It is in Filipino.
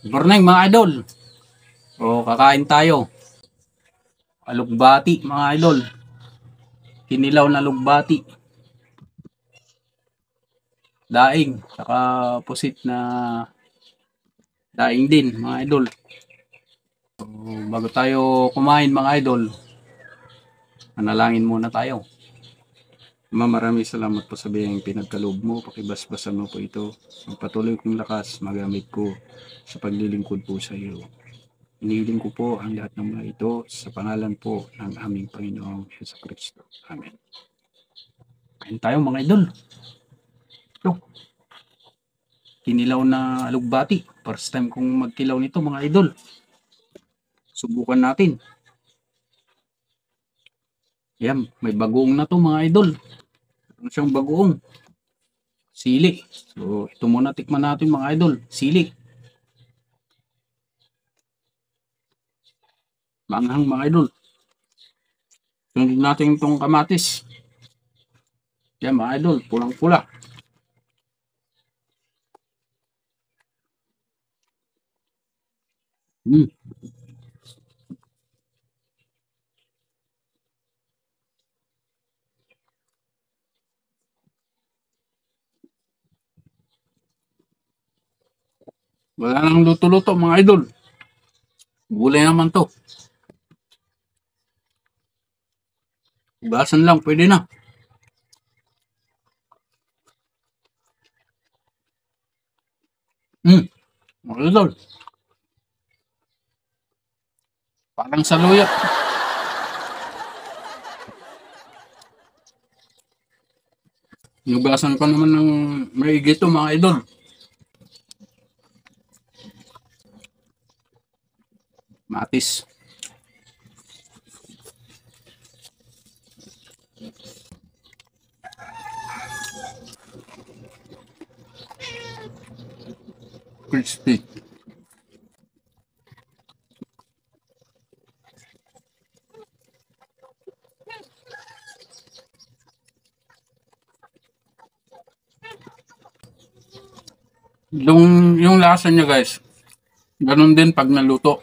Morning mga idol. O kakain tayo. Alugbati mga idol. Kinilaw na alugbati. Daing. Saka pusit na daing din mga idol. So, bago tayo kumain mga idol, manalangin muna tayo. Ama, maraming salamat po sa biyayang pinagkaloob mo. Pakibasbasan mo po ito. Magpatuloy kong lakas magamit ko sa paglilingkod po sa iyo. Inihiling ko po ang lahat ng mga ito sa pangalan po ng aming Panginoong Jesucristo. Amen. Kain tayo mga idol. Ito, kinilaw na alugbati. First time kong magkilaw nito mga idol. Subukan natin. Yan, may bagoong na to mga idol. Ano siyang bagoong? Sili. So, ito muna tikman natin mga idol. Sili. Manghang mga idol. Sunod natin itong kamatis. Yan mga idol, pulang-pula. Wala nang luto-luto mga idol. Gulay naman to. Ugasan lang, pwede na. Mga idol. Parang saluyot. Nugasan ko naman ng maigi to mga idol. Matis. Crispy. Yung lasa niya guys, ganun din pag naluto.